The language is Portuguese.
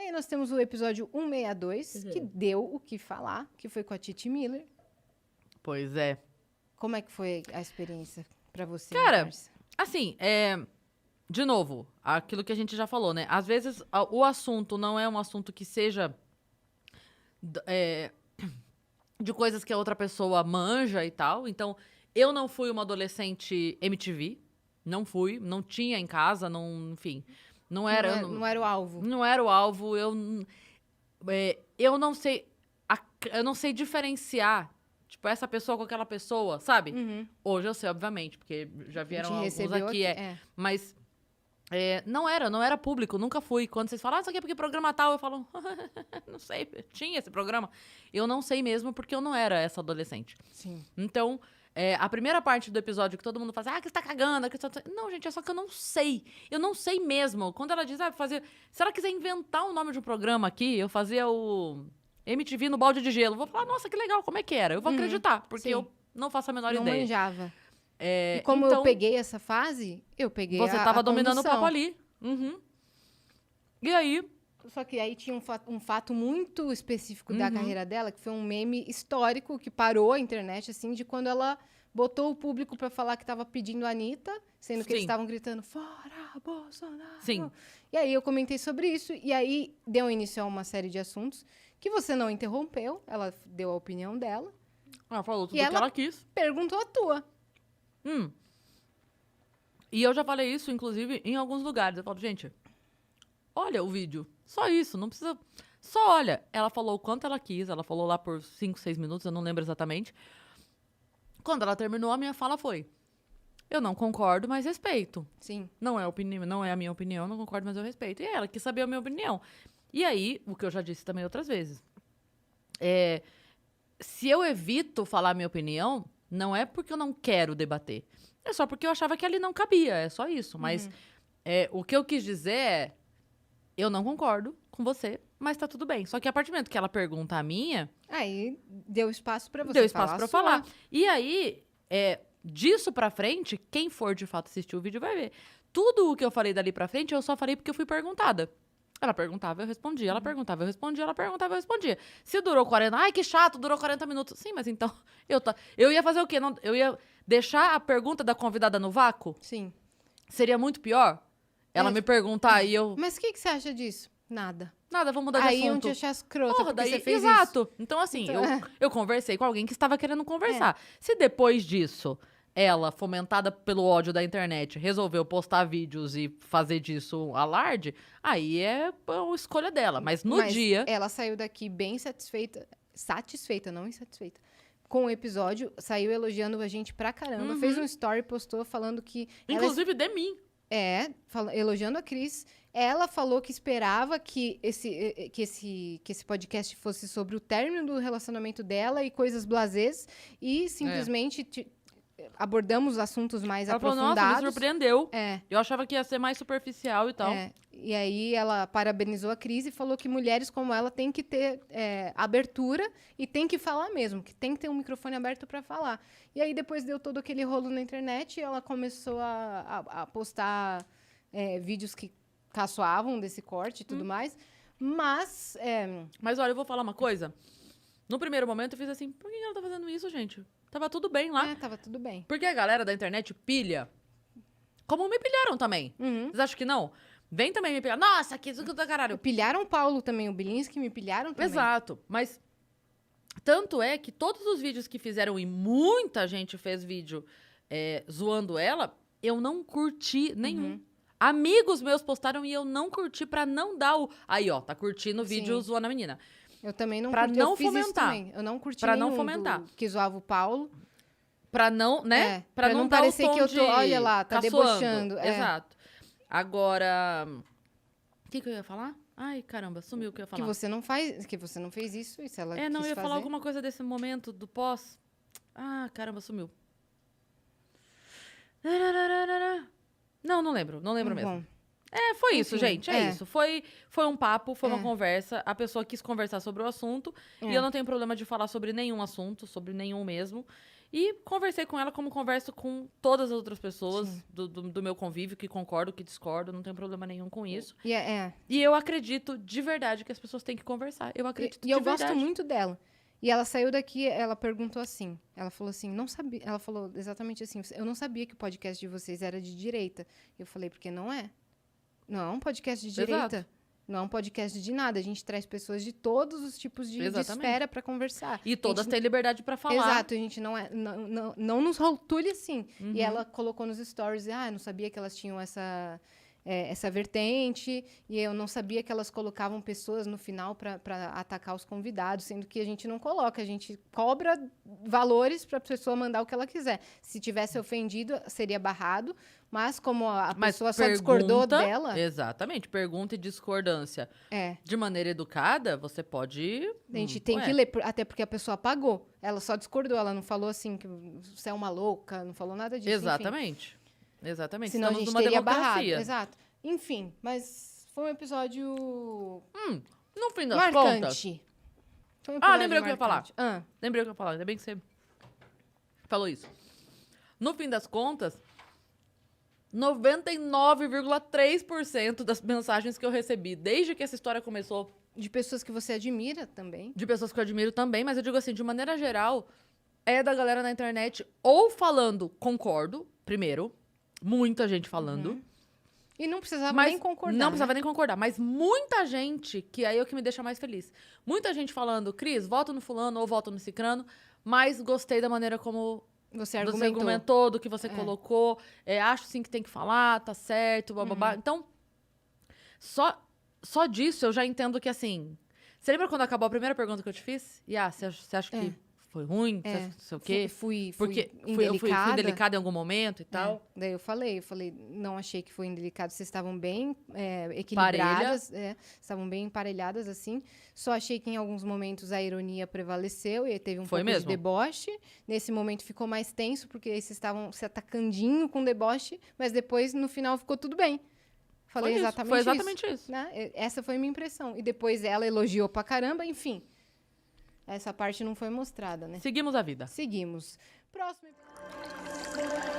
aí nós temos o episódio 162, que deu o que falar, que foi com a Titi Miller. Pois é. Como é que foi a experiência pra você, Cara, Márcia? assim, de novo, aquilo que a gente já falou, né? Às vezes o assunto não é um assunto que seja de coisas que a outra pessoa manja e tal. Então, eu não fui uma adolescente MTV. Não fui, não tinha em casa, não, enfim. Não era Não era o alvo. Não era o alvo. Eu não sei. Eu não sei diferenciar, tipo, essa pessoa com aquela pessoa, sabe? Hoje eu sei, obviamente, porque já vieram alguns aqui. Mas não era público, nunca fui. Quando vocês falam, isso aqui é porque programa tal, eu falo, não sei, tinha esse programa. Eu não sei mesmo, porque eu não era essa adolescente. Sim. Então, a primeira parte do episódio que todo mundo fala, que você tá cagando, que você tá... Não, gente, é só que eu não sei. Eu não sei mesmo. Quando ela diz, fazer... Se ela quiser inventar o nome de um programa aqui, eu fazia o MTV no balde de gelo. Vou falar, nossa, que legal, como é que era? Eu vou acreditar, porque eu não faço a menor ideia. Não manjava. E como eu peguei essa fase, eu peguei Você tava dominando o papo ali. E aí... Só que aí tinha um fato muito específico da carreira dela, que foi um meme histórico que parou a internet, assim, de quando ela botou o público pra falar que tava pedindo a Anitta, sendo que eles estavam gritando, fora Bolsonaro! Sim. E aí eu comentei sobre isso, e aí deu início a uma série de assuntos que você não interrompeu, ela deu a opinião dela. Ela falou tudo o que ela quis. Perguntou a tua. E eu já falei isso, inclusive, em alguns lugares. Eu falo, gente, olha o vídeo. Só isso, não precisa... Só olha. Ela falou o quanto ela quis. Ela falou lá por 5, 6 minutos, eu não lembro exatamente. Quando ela terminou, a minha fala foi, eu não concordo, mas respeito. Sim. Não é a minha opinião, não concordo, mas eu respeito. E ela quis saber a minha opinião. E aí, o que eu já disse também outras vezes, se eu evito falar a minha opinião, não é porque eu não quero debater. É só porque eu achava que ali não cabia, é só isso. Mas o que eu quis dizer é, eu não concordo com você, mas tá tudo bem. Só que a partir do momento que ela pergunta a minha... Aí deu espaço pra você deu espaço falar. Pra eu falar. E aí, disso pra frente, quem for de fato assistir o vídeo vai ver. Tudo o que eu falei dali pra frente, eu só falei porque eu fui perguntada. Ela perguntava, eu respondia. Ela perguntava, eu respondia. Ela perguntava, eu respondia. Se durou 40... Ai, que chato, durou 40 minutos. Sim, mas então... Eu ia fazer o quê? Eu ia deixar a pergunta da convidada no vácuo? Sim. Seria muito pior? Ela me perguntar e eu... Mas o que você acha disso? Nada. Nada, vamos mudar de assunto. Aí iam te achar escrota, porque você fez exato. isso. Então, assim, eu conversei com alguém que estava querendo conversar. Se depois disso, ela, fomentada pelo ódio da internet, resolveu postar vídeos e fazer disso alarde, aí é a escolha dela. Mas no dia... ela saiu daqui bem satisfeita, não insatisfeita, com o episódio, saiu elogiando a gente pra caramba, fez um story, postou falando que... Inclusive de mim. Elogiando a Cris. Ela falou que esperava que esse podcast fosse sobre o término do relacionamento dela e coisas blasés, e simplesmente abordamos assuntos mais aprofundados. Falou, nossa, me surpreendeu. É. Eu achava que ia ser mais superficial e tal. E aí ela parabenizou a Cris e falou que mulheres como ela têm que ter abertura e tem que falar mesmo, que tem que ter um microfone aberto para falar. E aí depois deu todo aquele rolo na internet e ela começou a postar vídeos que caçoavam desse corte e tudo mais. Mas... Mas olha, eu vou falar uma coisa. No primeiro momento eu fiz assim, por que ela tá fazendo isso, gente? Tava tudo bem lá. Tava tudo bem. Porque a galera da internet pilha. Como me pilharam também. Vocês acham que não? Vem também me pilhar. Nossa, que isso da caralho. Pilharam o Paulo também, o Bilinski me pilharam também. Exato. Mas tanto é que todos os vídeos que fizeram, e muita gente fez vídeo zoando ela, eu não curti nenhum. Amigos meus postaram e eu não curti pra não dar o... Aí, ó, tá curtindo o vídeo zoando a menina. Eu também não pra curti. Não eu fiz fomentar. Isso também. Eu não curti pra nenhum não fomentar. que zoava o Paulo. Pra não, né? Pra não dar parecer o tom que eu tô... Olha lá, tá caçoando. debochando. Exato. Agora... O que eu ia falar? Ai, caramba, sumiu o que eu ia falar. Que você não fez isso, e se ela não, eu ia fazer... falar alguma coisa desse momento do pós. Ah, caramba, sumiu. Não lembro. Não lembro mesmo. Foi isso, gente. Isso. Foi um papo, foi uma conversa. A pessoa quis conversar sobre o assunto. E eu não tenho problema de falar sobre nenhum assunto, sobre nenhum mesmo. E conversei com ela como converso com todas as outras pessoas do meu convívio, que concordo, que discordo, não tem problema nenhum com isso. E eu acredito de verdade que as pessoas têm que conversar. Eu acredito de verdade. E eu gosto muito dela. E ela saiu daqui, ela perguntou assim, ela falou assim, não sabia, ela falou exatamente assim, eu não sabia que o podcast de vocês era de direita. Eu falei, porque não é. Não é um podcast de direita. Exato. Não é um podcast de nada. A gente traz pessoas de todos os tipos de esfera para conversar. E todas têm liberdade para falar. Exato. A gente não nos rotule assim. E ela colocou nos stories, eu não sabia que elas tinham essa vertente, e eu não sabia que elas colocavam pessoas no final para atacar os convidados, sendo que a gente não coloca, a gente cobra valores para a pessoa mandar o que ela quiser. Se tivesse ofendido, seria barrado, mas como a pessoa só discordou dela... Exatamente, pergunta e discordância. De maneira educada, você pode... A gente tem que ler, até porque a pessoa apagou. Ela só discordou, ela não falou assim, que você é uma louca, não falou nada disso. Exatamente. Enfim. Exatamente. Senão Estamos a gente numa teria democracia. barrado. Exato. Enfim, mas foi um episódio... no fim das marcante. contas... Foi um episódio lembrei o que eu ia falar. falar. Lembrei o que eu ia falar. Ainda bem que você falou isso. No fim das contas, 99,3% das mensagens que eu recebi desde que essa história começou... De pessoas que você admira também. De pessoas que eu admiro também, mas eu digo assim, de maneira geral, é da galera na internet ou falando concordo, primeiro, muita gente falando. E não precisava nem concordar. Não precisava nem concordar, mas muita gente, que aí é o que me deixa mais feliz. Muita gente falando, Cris, voto no fulano ou voto no cicrano, mas gostei da maneira como você argumentou, do que você colocou. Acho sim que tem que falar, tá certo, bababá. Então, só disso eu já entendo que assim... Você lembra quando acabou a primeira pergunta que eu te fiz? Você acha que foi ruim? Você não sei o quê? Porque eu fui indelicada em algum momento e tal. Daí eu falei, não achei que foi indelicado. Vocês estavam bem equilibradas. Estavam bem emparelhadas, assim. Só achei que em alguns momentos a ironia prevaleceu e teve um pouco de deboche. Nesse momento ficou mais tenso, porque vocês estavam se atacandinho com deboche, mas depois, no final, ficou tudo bem. Falei exatamente isso. Né? Essa foi a minha impressão. E depois ela elogiou pra caramba, enfim. Essa parte não foi mostrada, né? Seguimos a vida. Seguimos. Próximo episódio.